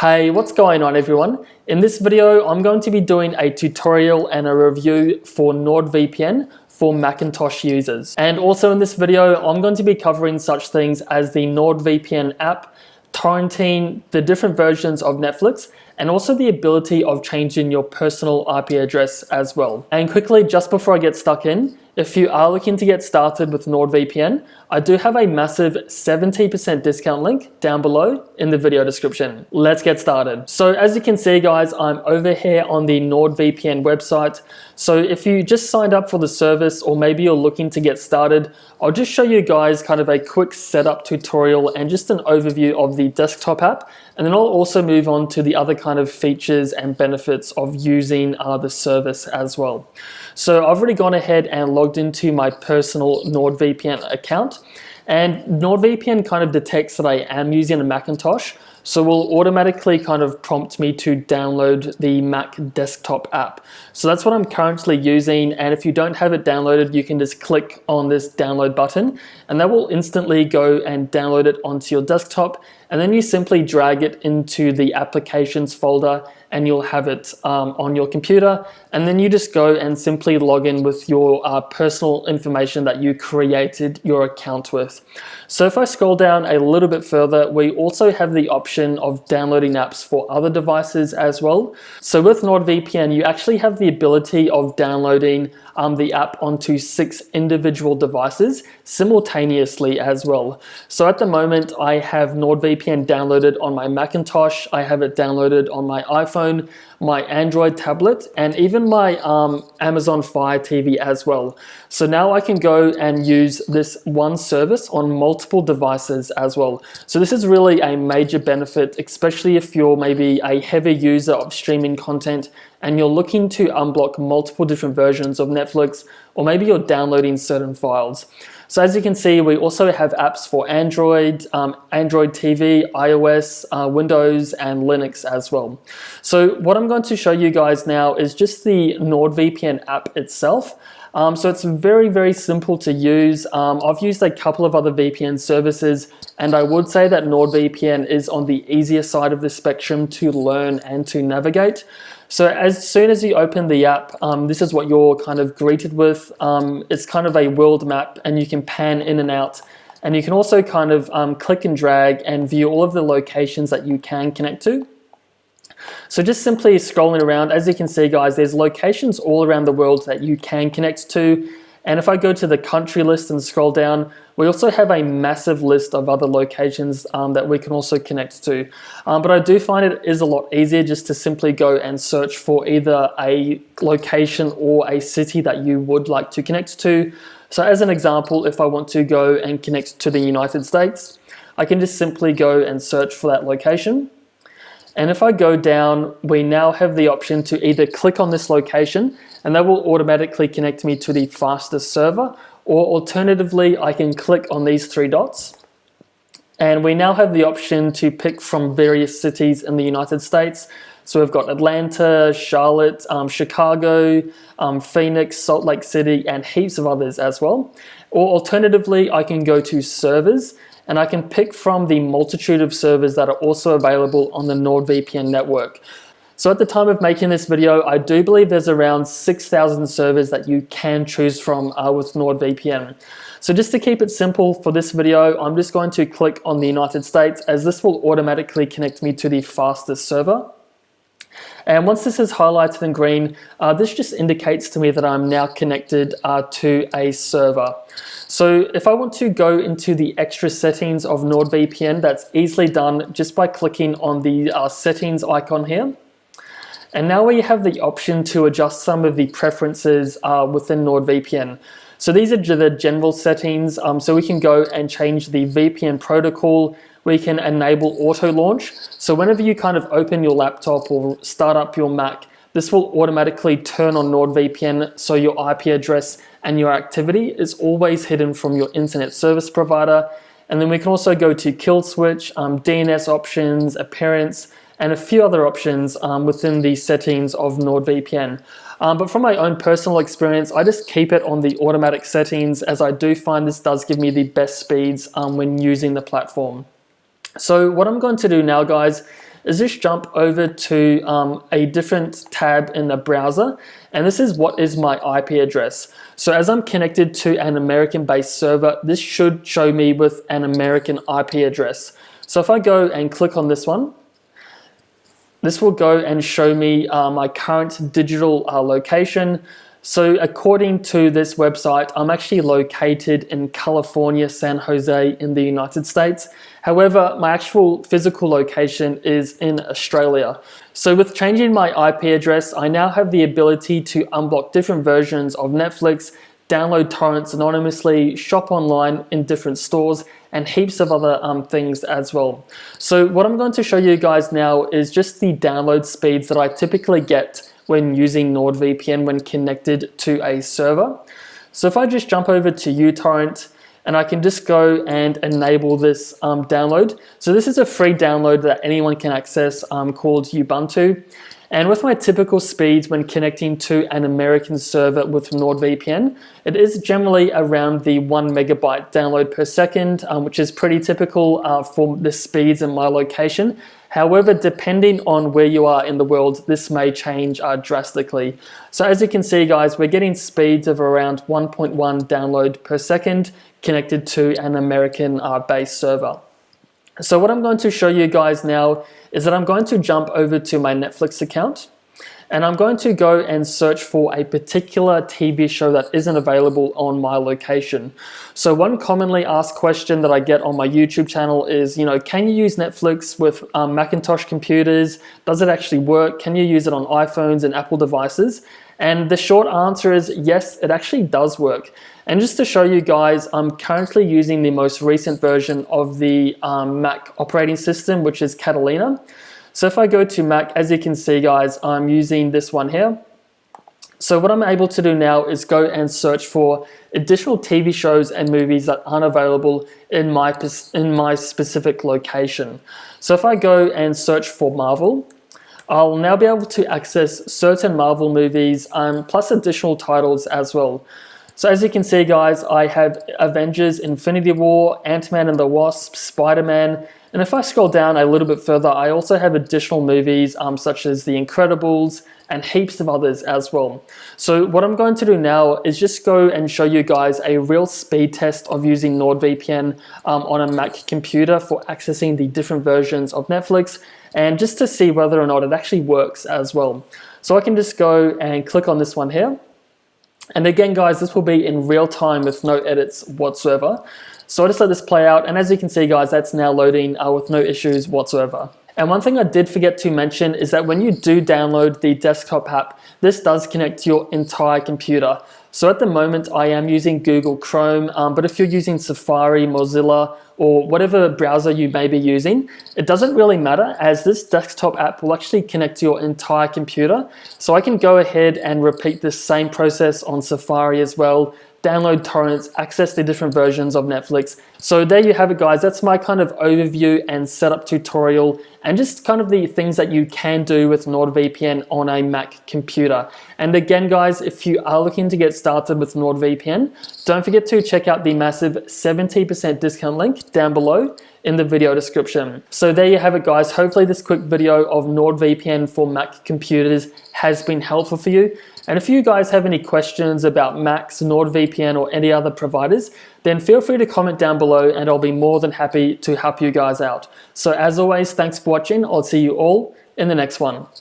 Hey, what's going on everyone? In this video, I'm going to be doing a tutorial and a review for NordVPN for Macintosh users. And also in this video, I'm going to be covering such things as the NordVPN app, torrenting, the different versions of Netflix, and also the ability of changing your personal IP address as well. And quickly, just before I get stuck in, if you are looking to get started with NordVPN, I do have a massive 70% discount link down below in the video description. Let's get started. So as you can see guys, I'm over here on the NordVPN website. So if you just signed up for the service or maybe you're looking to get started, I'll just show you guys kind of a quick setup tutorial and just an overview of the desktop app. And then I'll also move on to the other kind of features and benefits of using the service as well. So I've already gone ahead and logged into my personal NordVPN account, and NordVPN kind of detects that I am using a Macintosh, so will automatically kind of prompt me to download the Mac desktop app. So that's what I'm currently using, and if you don't have it downloaded, you can just click on this download button and that will instantly go and download it onto your desktop, and then you simply drag it into the applications folder and you'll have it on your computer, and then you just go and simply log in with your personal information that you created your account with. So if I scroll down a little bit further, we also have the option of downloading apps for other devices as well. So with NordVPN, you actually have the ability of downloading the app onto 6 individual devices simultaneously as well. So at the moment, I have NordVPN downloaded on my Macintosh, I have it downloaded on my iPhone, my Android tablet, and even my Amazon Fire TV as well. So now I can go and use this one service on multiple devices as well. So this is really a major benefit, especially if you're maybe a heavy user of streaming content and you're looking to unblock multiple different versions of Netflix, or maybe you're downloading certain files. So as you can see, we also have apps for Android, Android TV, iOS, Windows, and Linux as well. So what I'm going to show you guys now is just the NordVPN app itself. So it's very, very simple to use. I've used a couple of other VPN services, and I would say that NordVPN is on the easier side of the spectrum to learn and to navigate. So as soon as you open the app, this is what you're kind of greeted with. It's kind of a world map, and you can pan in and out. And you can also kind of click and drag and view all of the locations that you can connect to. So just simply scrolling around, as you can see guys, there's locations all around the world that you can connect to. And if I go to the country list and scroll down, we also have a massive list of other locations that we can also connect to. But I do find it is a lot easier just to simply go and search for either a location or a city that you would like to connect to. So as an example, if I want to go and connect to the United States, I can just simply go and search for that location. And if I go down, we now have the option to either click on this location and that will automatically connect me to the fastest server, or alternatively, I can click on these 3 dots. And we now have the option to pick from various cities in the United States. So we've got Atlanta, Charlotte, Chicago, Phoenix, Salt Lake City, and heaps of others as well. Or alternatively, I can go to servers, and I can pick from the multitude of servers that are also available on the NordVPN network. So at the time of making this video, I do believe there's around 6,000 servers that you can choose from with NordVPN. So just to keep it simple for this video, I'm just going to click on the United States, as this will automatically connect me to the fastest server. And once this is highlighted in green, this just indicates to me that I'm now connected to a server. So if I want to go into the extra settings of NordVPN, that's easily done just by clicking on the settings icon here. And now we have the option to adjust some of the preferences within NordVPN. So these are the general settings. So we can go and change the VPN protocol. We can enable auto launch. So whenever you kind of open your laptop or start up your Mac, this will automatically turn on NordVPN, so your IP address and your activity is always hidden from your internet service provider. And then we can also go to kill switch, DNS options, appearance, and a few other options within the settings of NordVPN. But from my own personal experience, I just keep it on the automatic settings, as I do find this does give me the best speeds when using the platform. So what I'm going to do now, guys, is just jump over to a different tab in the browser, and this is what is my IP address. So as I'm connected to an American-based server, this should show me with an American IP address. So if I go and click on this one, this will go and show me my current digital location. So according to this website, I'm actually located in California, San Jose in the United States. However, my actual physical location is in Australia. So with changing my IP address, I now have the ability to unblock different versions of Netflix, download torrents anonymously, shop online in different stores, and heaps of other things as well. So what I'm going to show you guys now is just the download speeds that I typically get when using NordVPN when connected to a server. So if I just jump over to uTorrent, and I can just go and enable this download. So this is a free download that anyone can access called Ubuntu. And with my typical speeds when connecting to an American server with NordVPN, it is generally around the 1 megabyte download per second, which is pretty typical for the speeds in my location. However, depending on where you are in the world, this may change drastically. So as you can see, guys, we're getting speeds of around 1.1 download per second connected to an American based server. So what I'm going to show you guys now is that I'm going to jump over to my Netflix account, and I'm going to go and search for a particular TV show that isn't available on my location. So one commonly asked question that I get on my YouTube channel is, can you use Netflix with Macintosh computers? Does it actually work? Can you use it on iPhones and Apple devices? And the short answer is yes, it actually does work. And just to show you guys, I'm currently using the most recent version of the Mac operating system, which is Catalina. So if I go to Mac, as you can see, guys, I'm using this one here. So what I'm able to do now is go and search for additional TV shows and movies that aren't available in my specific location. So if I go and search for Marvel, I'll now be able to access certain Marvel movies plus additional titles as well. So as you can see, guys, I have Avengers, Infinity War, Ant-Man and the Wasp, Spider-Man, and if I scroll down a little bit further, I also have additional movies such as The Incredibles and heaps of others as well. So what I'm going to do now is just go and show you guys a real speed test of using NordVPN on a Mac computer for accessing the different versions of Netflix, and just to see whether or not it actually works as well. So I can just go and click on this one here. And again, guys, this will be in real time with no edits whatsoever. So I just let this play out, and as you can see, guys, that's now loading with no issues whatsoever. And one thing I did forget to mention is that when you do download the desktop app, this does connect to your entire computer. So at the moment, I am using Google Chrome, but if you're using Safari, Mozilla, or whatever browser you may be using, it doesn't really matter, as this desktop app will actually connect to your entire computer. So I can go ahead and repeat this same process on Safari as well, download torrents, access the different versions of Netflix. So there you have it, guys. That's my kind of overview and setup tutorial, and just kind of the things that you can do with NordVPN on a Mac computer. And again, guys, if you are looking to get started with NordVPN, don't forget to check out the massive 70% discount link down below in the video description. So there you have it, guys. Hopefully this quick video of NordVPN for Mac computers has been helpful for you. And if you guys have any questions about Macs, NordVPN, or any other providers, then feel free to comment down below and I'll be more than happy to help you guys out. So as always, thanks for watching. I'll see you all in the next one.